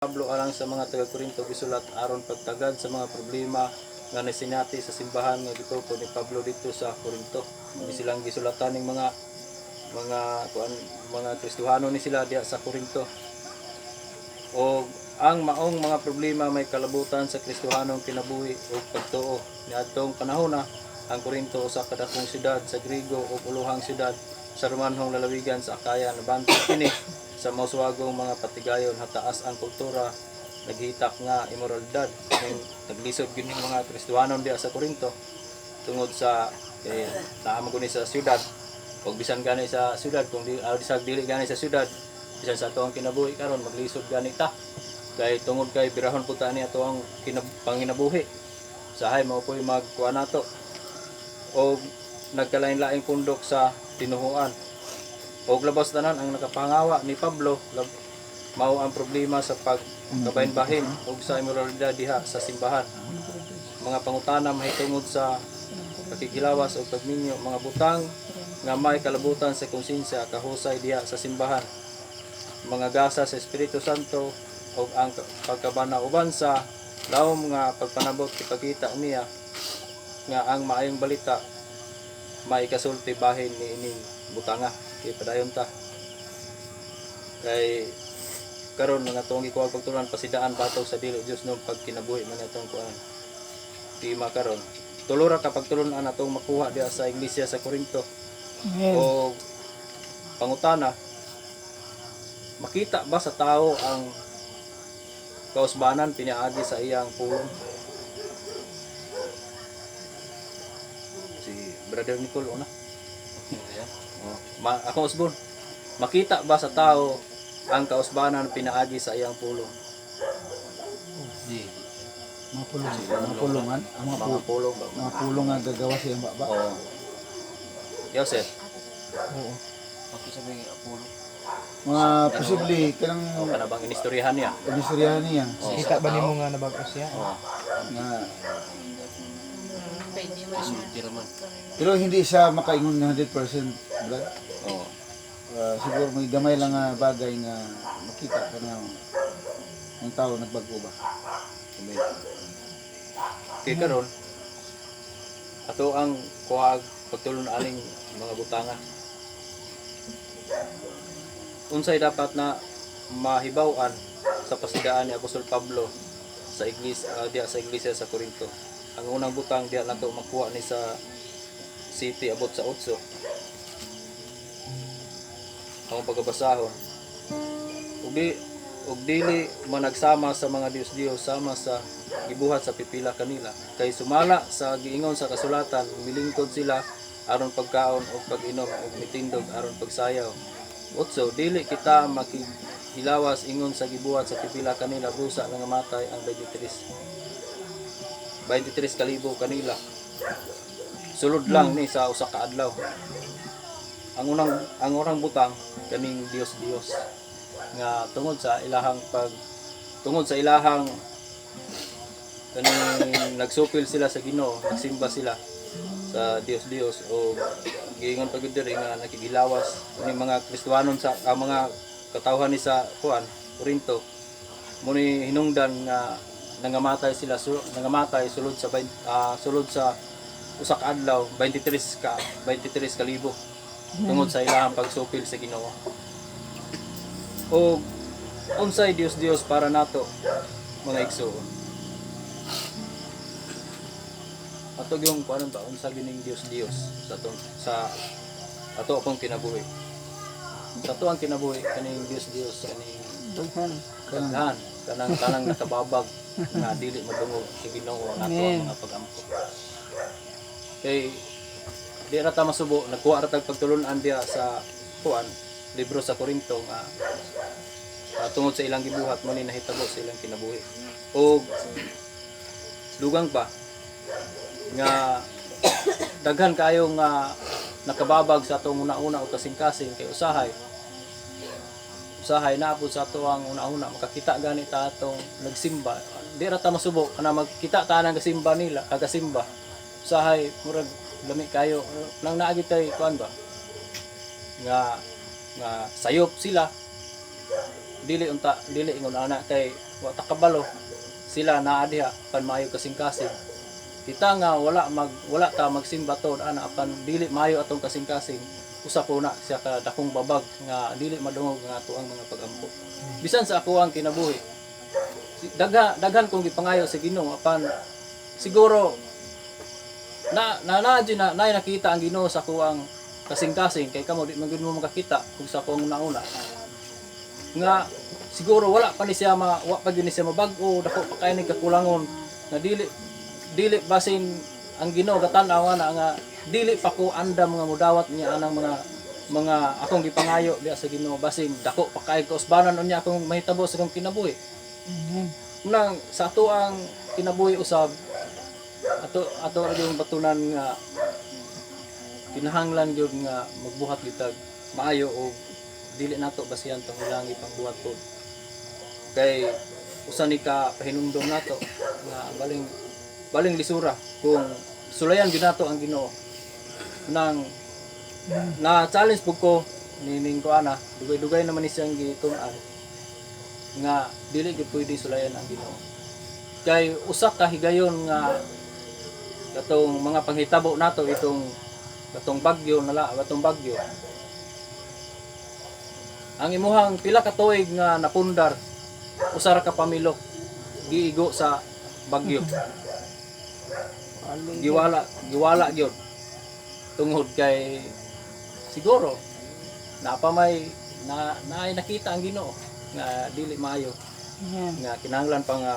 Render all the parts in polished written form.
Pablo alang sa mga taga Corinto gisulat aron pagtagad sa mga problema nga nasinati sa simbahan nga gituko ni Pablo dito sa Corinto. Hindi silang gisulatan ng mga Kristohano ni sila diya sa Corinto. O ang maong mga problema may kalabutan sa Kristohanong kinabuhi o pagtuo. Niadtong panahon na ang Corinto usa ka dakong syudad sa Griego o uluhang syudad sa Romanhong lalawigan sa Akaya. Nabantay kini sa mauswagong mga patigayon hataas ang kultura naghitak nga immoralidad ning naglisod gyud ning mga Kristohanon diya sa Corinto tungod sa naamo guni sa syudad ug bisan gani sa syudad kung dili gani sa syudad bisan sa atong kinabuhi karon maglisod gani ta kay tungod kay birahon pud ta ni ato ang panginabuhi sahay mao poy magkuha nato og nagkalain-laing pundok sa tinuhuan. Og labas tanan ang nakapangawa ni Pablo mao ang problema sa pagkabahin-bahin ug sa immoralidad diha sa simbahan. Mga pangutana mahitungod sa pakikilawas o pagminyo, mga butang nga may kalabutan sa konsensya kahusay diha sa simbahan. Mga gasa sa Espiritu Santo ug ang pagkabana-uban sa lawom nga pagpanabot ipakita niya nga ang maayong balita may kasulti bahin ni ining butanga. Kaya padayon ta kay karon nga atong gikuha pagtulan pasidaan batok sa dili Dios no pagkinabuhi man atong kuan di makaron tulura ka pagtulunan atong makuha diha sa iglesia sa Corinto. O pangutana, makita ba sa tao ang kausbanan piniagi sa iyang pulong? Si Brother Nicole una. Ako Osborn, makita ba sa tao ang kausbanan pinaagi sa iyang pulong? Mga pulungan, Mga pulong ba? mga pulong nga gagawa sa iyang baba. Oo. Joseph, Oo. Sabi Apollo. Mga posible kanang o ka na bang inistoryahan niya? kabistoryahan niya Kita ba nimo nga nabag siya? nga Tiraman. pero hindi siya makaingon nga 100% Brad. Oo. Siguro may gamay lang nga bagay nga makita ka na ang tao nagbago ba. Kaya karon ato ang kuhag pagtulon aning mga butanga. Unsay dapat na mahibaw-an sa pasidaan ni Apostol Pablo sa iglesia sa Corinto. Ang unang butang diya nato makuha ni sa city abot sa 8. Ang pagbabasahon. Ug dili managsama sa mga Dios sama sa gibuhat sa pipila kanila. Kay sumala sa giingon sa kasulatan, milingkod sila aron pagkaon o pag-inom ug mitindog aron pagsayaw. 8. Dili kita makihilawas ingon sa gibuhat sa pipila kanila busa nga matay ang 23 kalibo kanila. Sulod lang ni sa usa ka adlaw. Ang unang butang kaning Dios nga tungod sa ilahang kaning nagsupil sila sa Ginoo, nagsimba sila sa Dios o giingon pag diri nga nakigilawas ni mga Kristohanon sa mga katawhan ni sa Corinto muni hinungdan nga nangamatay sila sulod sa usa ka adlaw 23 kalibo tungod sa ilahang pagsupil sa Ginoo. O unsay Dios para nato mga igsoon. Ato yung kuanon ba unsa gining Dios sa ato akong kinabuhi. Sa ato ang kinabuhi kaning Dios kaning daghan kanang nakababag nga dili madungog sa Ginoo ang ato ang mga pag-ampo. Kay di ra ta masubo nagkuha ra tag pagtulon-an diya sa libro sa Corinto nga tungod sa ilang gibuhat mo ni nahitabo sa ilang kinabuhi. O dugang pa nga daghan kayo nga nakababag sa atong una-una o kasing-kasing kay usahay na po sa ato ang una-una makakita gani ta atong nagsimba di ra ta masubo kana magkita ta nang kasimba nila kagasimba usahay murag lami kayo nang naagi tay kuan ba nga sayop sila dili ingon ana kay wa ta kabalo sila naa diha pan maayo kasing-kasing. Kita nga wala ta magsimba tod ana apan dili maayo atong kasing-kasing. Usa po na siya ka dakong babag nga dili madungog nga ato ang mga pagampo. Bisan sa ako ang kinabuhi. Daghan kong gipangayo sa Ginoo apan siguro na nakita ang Ginoo sa ako ang kasing-kasing kay kamo di man gud mo makakita kung sa akong nauna. Nga siguro wala pa ni siya wa pa gyud ni siya mabag-o dako pa kay ni kakulangon nga dili basin ang Ginoo gatan-aw na nga dili pa ko andam nga mudawat niya anang mga akong gipangayo diha sa Ginoo basin dako pa kay kausbanan unya akong mahitabo sa akong kinabuhi. Nang sa ato ang kinabuhi usab ato yung batunan nga kinahanglan gyud nga magbuhat bitag maayo o dili nato basihan tong ilangi pangbuhat pod. Kay usa ni ka pahinumdom nato nga baling lisura kung sulayan gyud nato ang Ginoo. Nang na challenge pug ko nining ko ana dugay-dugay naman ni siyang gitun-an nga dili gyud pwede sulayan ang Ginoo. Kay usa ka higayon nga katong mga panghitabo nato katong bagyo ang imuhang pila ka tuig nga napundar usa ra ka pamilok giigo sa bagyo. Giwala gyud tungod kay siguro napamay nakita ang Ginoo nga dili maayo nga kinahanglan pa nga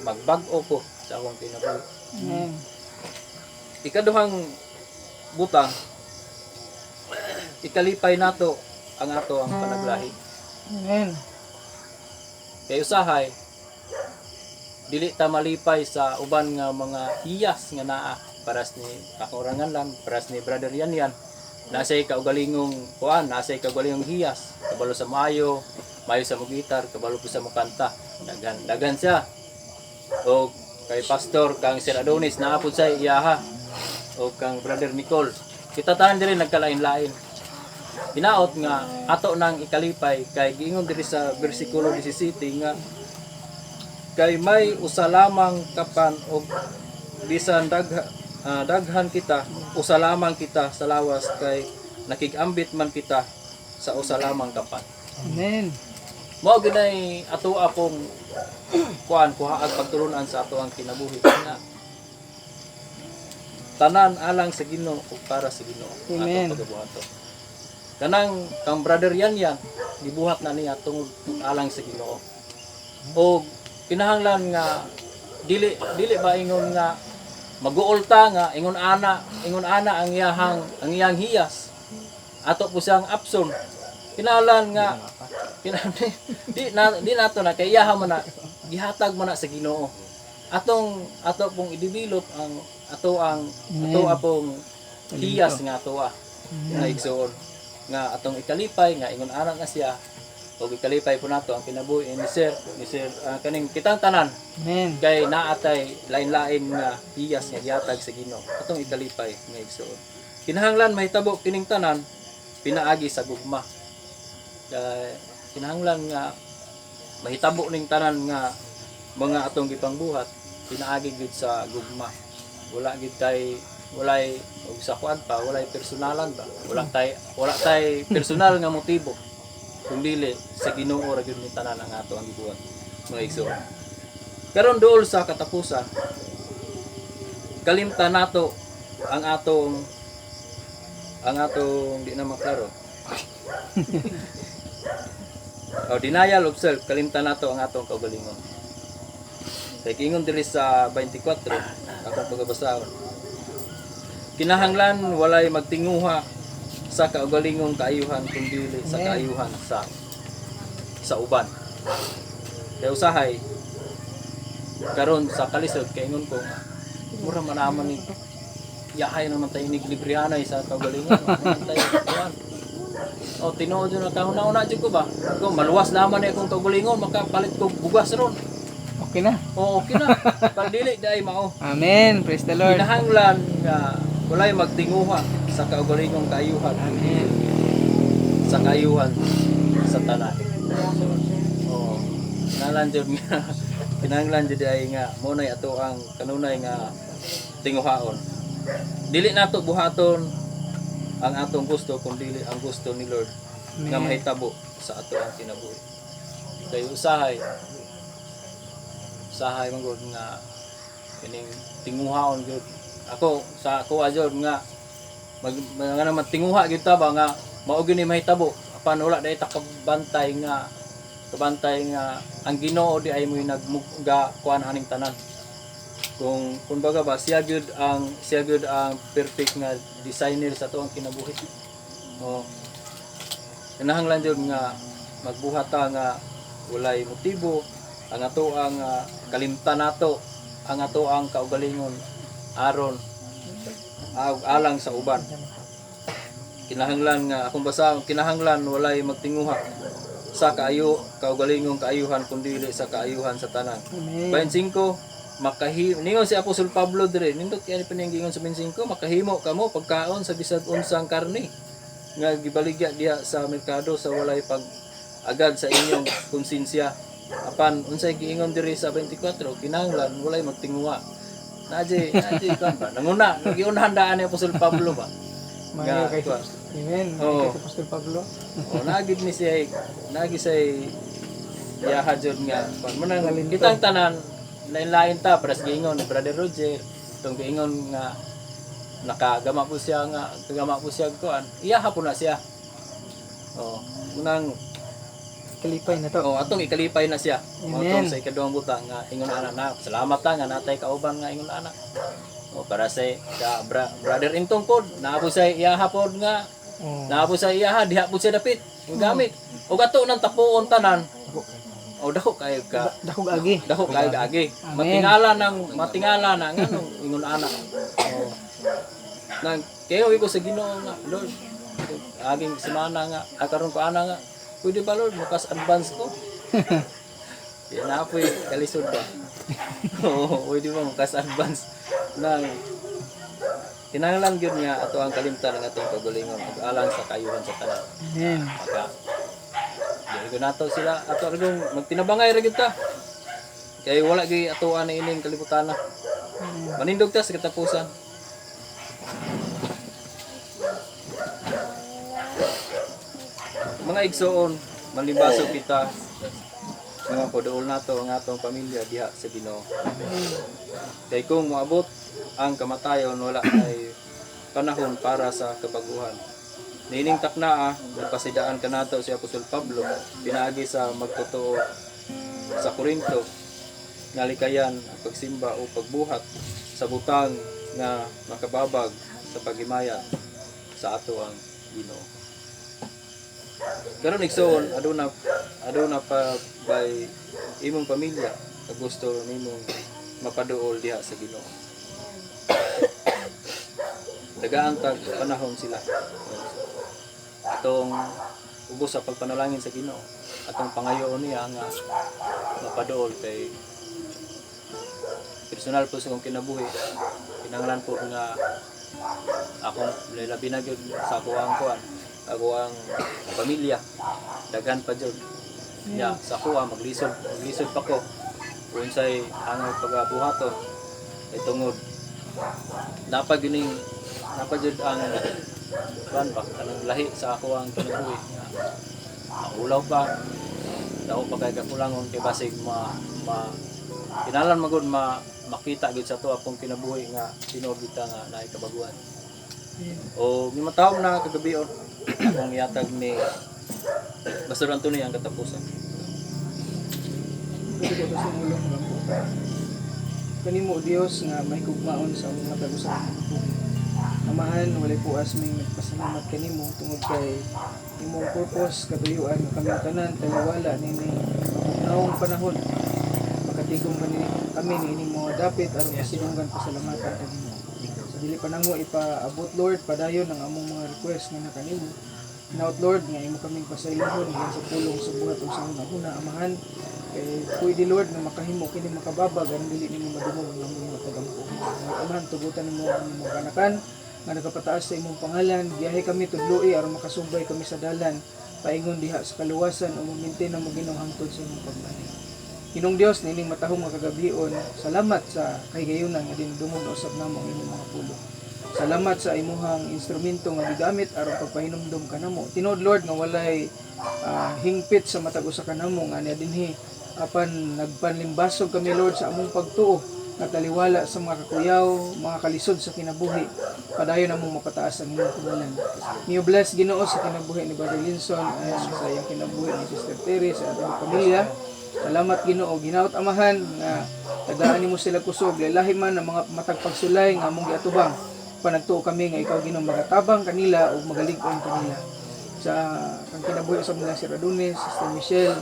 magbag-o ko sa akong kinabuhi. Ikaduhang butang ikalipay nato ang panaglahi. Kay usahay dili ta malipay sa uban nga mga hiyas nga naa paras ni kakurangan lang paras ni Brother Yan nasay kaugalingong nasay kaugalingong hiyas kabalo sa mayo sa gitar kabalo po sa kanta dagan siya o kay pastor kang Sir Adonis naapod sa iyaha o kang Brother Nicole kita tanan diri nagkalain-lain hinaot nga ato nang ikalipay kay giingon diri sa bersikulo 17 nga kay may usa lamang kapan og bisan daghan kita usa lamang kita sa lawas kay nakigambit man kita sa usa lamang kapan. Amen. Mao ginay ato akong kuhaag pagtulunan sa ato ang kinabuhi nga tanan alang sa Ginoo ug para sa Ginoo ato pagabuhaton. Kanang kang Brother Yan gibuhat na niya tungod alang sa Ginoo. O kinahanglan nga dili ba ingon nga mag-uulta nga ingon ana ang iyang hiyas ato po siyang apson kinahanglan nga di nato na kay iyaha man na gihatag man na sa Ginoo ato pong i-develop ang ato apong hiyas nga atoa nga igsoon nga atong ikalipay nga ingon ana nga siya o ikalipay po nato ang kinabuhi ni Sir kaning kitang tanan. Amen. Kay naatay lain-lain nga hiyas nga gihatag sa Ginoo atong ikalipay nga igsoon. Kinahanglan mahitabo kining tanan pinaagi sa gugma. Kay kinahanglan nga mahitabo ning tanan nga mga atong gipangbuhat pinaagi gid sa gugma. Wala gid kay walay og sa kuan pa walay personalan ba wala tay personal nga motibo kung dili sa Ginoo ra gyud ni tanan ang ato ang gibuhat mga igsoon. Karon duol sa katapusan kalimtan nato ang atong di na maklaro denial of self kalimtan nato ang atong kaugalingon. Kay ingon diri sa 24 akong pagabasahon kinahanglan walay magtinguha sa kaugalingong kaayuhan kundi sa kaayuhan sa uban. Kay usahay karon sa kalisod kay ingon ko mura man naman ni yahay naman tayo ni librianay sa kaugalingon tayo kuan o tinuod na kahuna-una jud ko ba kung maluwas naman ni akong kaugalingon makapalit ko bugas ron Okay na. okay na pandili dai mao. Amen. Praise the Lord. Kinahanglan nga walay magtinguha sa kaugalingong kaayuhan. Amen. Sa kaayuhan sa tanan. Kinahanglan jud nga kinahanglan jud ay nga mo nay ato ang kanunay nga tinguhaon. Dili nato buhaton ang atong gusto kun dili ang gusto ni Lord nga mahitabo sa ato ang kinabuhi. Kay usahay man gud nga kining tinguhaon gyud. Ako sa ako jud nga nga naman tinguha gyud ta ba nga mao gyud ni mahitabo apan wala dai ta kabantay nga ang Ginoo di ay mo'y nagmuga kuan aning tanan. Kung baga ba siya gyud ang perfect nga designer sa tuang kinabuhi. Oh. Kinahanglan jud nga magbuhat ta nga walay motibo ang ato ang kalimtan nato, ang ato ang kaugalingon aron alang sa uban. Kinahanglan nga akong basa kinahanglan walay magtinguha sa kaugalingong kaayuhan kundi dili sa kaayuhan sa tanan. Amen. 25 ningon si Apostol Pablo dire nindot kay pinanggingon sa 25 makahimo kamo pagkaon sa bisag unsang karne nga gibaligya diha sa merkado sa walay pag-agad sa inyong konsensya. Apan unsay giingon dire sa 24 kinahanglan walay magtinguha. Naji kan ba nanguna nagiunhandaan ni Apostol Pablo ba. Mayo kay kuwan. Amen. Oo. Kay Apostol Pablo. O nagid ni siya nagi say yaha jud nga manang kitang tanan lain-lain ta pras giingon Brother Roger tong giingon nga nakagama po siya kuan iyaha po na siya. O munang Kalipay na to. atong ikalipay na siya. O Amen. tong sa ikaduhang butang nga ingon ana na salamat ta nga natay kauban nga ingon ana. O para sa Brother Intong pod naabo sa iyaha pod nga Oh. naabo sa iyaha diha pod siya dapit ang gamit ug ato nang tapuon tanan o dako kayo ka Dakog agi. dako kayo agi Amen. matingala na nga nung ingon anak o nang kayo ko sa Ginoo nga Lord aging semana nga karon ko ana nga pwede ba Lord mukas advance ko yan na po kalisod ba oo pwede ba mukas advance nang kinahanglan gyud nga ato ang kalimtan ng atong kagalingon ug alang sa kayuhan sa tanan. Amen. Maka dili ko nato sila ato ring magtinabangay ra gyud ta. Kay wala gyud ato ani ining kalibutan na. Manindog ta sa katapusan. Mga igsoon, malibasog kita mga podool nato ang atong pamilya diha sa Ginoo. Kay kung moabot ang kamatayon wala ay panahon para sa kabaguhan. Nining taknaa nagpasidaan kanato si Apostol Pablo pinaagi sa magtotoo sa Korinto nga likayan ang pagsimba o pagbuhat sa butang nga makababag sa paghimaya sa ato ang Ginoo. Karon igsoon aduna pa by imong pamilya nga gusto nimong mapaduol diha sa Ginoo. Dagaan tag panahon sila. Atong ubos sa pagpanalangin sa Ginoo. Atong pangayoon niya nga mapaduol kay personal po sa akong kinabuhi. Kinahanglan po nga akong labi na gyud sa ako ang pamilya dagan pa jud ya sa kuha maglisod pa ko kung say ang pagabuhaton ay tungod dapat jud ang kuan ba kanang lahi sa ako ang kinabuhi ulaw pa daw pa kay kakulangon kay basig kinalan magud makita gid sa to akong kinabuhi nga tinuod kita nga naay kabaguan. O may matawag na kagabion akong yatag ni Pastor Antonio ang katapusan. Pwede ko sa ulong lang po. Kanimo Dios nga may kugmaon sa mga tagusan. Amahan walay puas may nagpasalamat kanimo tungod kay imong purpose katuyuan kami tanan taliwala nini naong panahon makatigom kami ni mo dapit aron masinunggan pasalamatan kanimo. Sa dili pa nango ipaabot Lord padayon ang among mga request nga nakanimo. Hinaut Lord nga imo kaming pasaylohon nga sa pulong sa buhat ug sa una amahan kay pwede Lord nga makahimo kini makababag aron dili nimo madungog ang among mga tagampo. Amahan tugutan nimo ang imong kanakan nga nagapataas sa imong pangalan biyahe kami tudloi aron makasubay kami sa dalan paingon diha sa kaluwasan o mamintin na mo Ginoo hangtod sa imong pagbalik. Ginong Dios nining matahong nga kagabion, salamat sa kahigayunan nga dinudumog na usab namo ang imong mga pulo. Salamat sa imuhang instrumento nga gigamit aron pagpahinumdom kanamo. Tinuod Lord nga walay hingpit sa matag usa kanamo nga niya dinhi apan nagpanlimbasog kami Lord sa among pagtuo nga taliwala sa mga kakuyaw, mga kalisod sa kinabuhi. Padayon namong mapataas ang imong pangalan. Niyo bless Ginoo sa kinabuhi ni Brother Linson and sa iyang kinabuhi ni Sister Terry sa atong pamilya. Salamat Ginoo, ginaot amahan nga tagaan nimo sila kusog lahi man ang mga matag pagsulay nga among giatubang. Panagtuo kami nga ikaw Ginoo magatabang kanila ug magalig-on kanila. Sa kang kinabuhi sa mga Sir Adonis, Sister Michelle,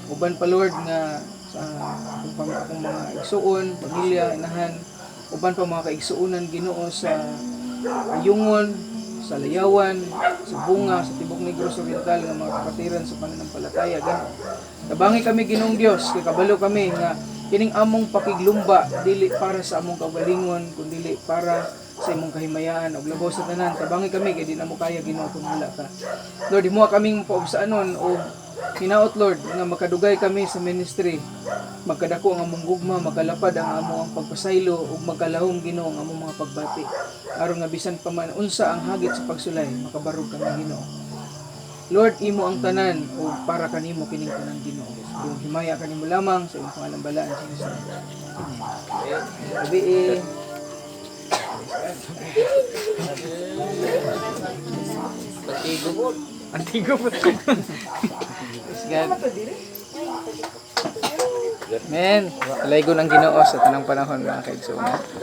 uban pa Lord nga sa akong mga igsuon, pamilya, inahan, uban pa mga kaigsuonan Ginoo sa Ayungon, sa Layawan, sa Bunga, sa Tibok Negros Oriental nga mga kapatiran sa pananampalataya Ginoo. Tabangi kami Ginoong Dios, kay kabalo kami nga kining among pakiglumba dili para sa among kaugalingon kundi para sa imong kahimayaan ug labaw sa tanan. Tabangi kami kay di na mo kaya Ginoo kung wala ka. Lord, imo kaming paubsaanon o hinaot Lord nga makadugay kami sa ministry. Magkadako ang among gugma, makalapad ang among pagpasaylo ug magkalahom Ginoo ang among mga pagbati. Aron nga bisan pa man unsa ang hagit sa pagsulay, makabarog kami Ginoo. Lord, imo ang tanan o para kanimo kining tanan Ginoo. Kung himaya kanimo lamang sa imong pangalan balaan sa Jesus. Amen. Antigo po. Men, laygon ang Ginoo sa tanang panahon mga kaigsuon.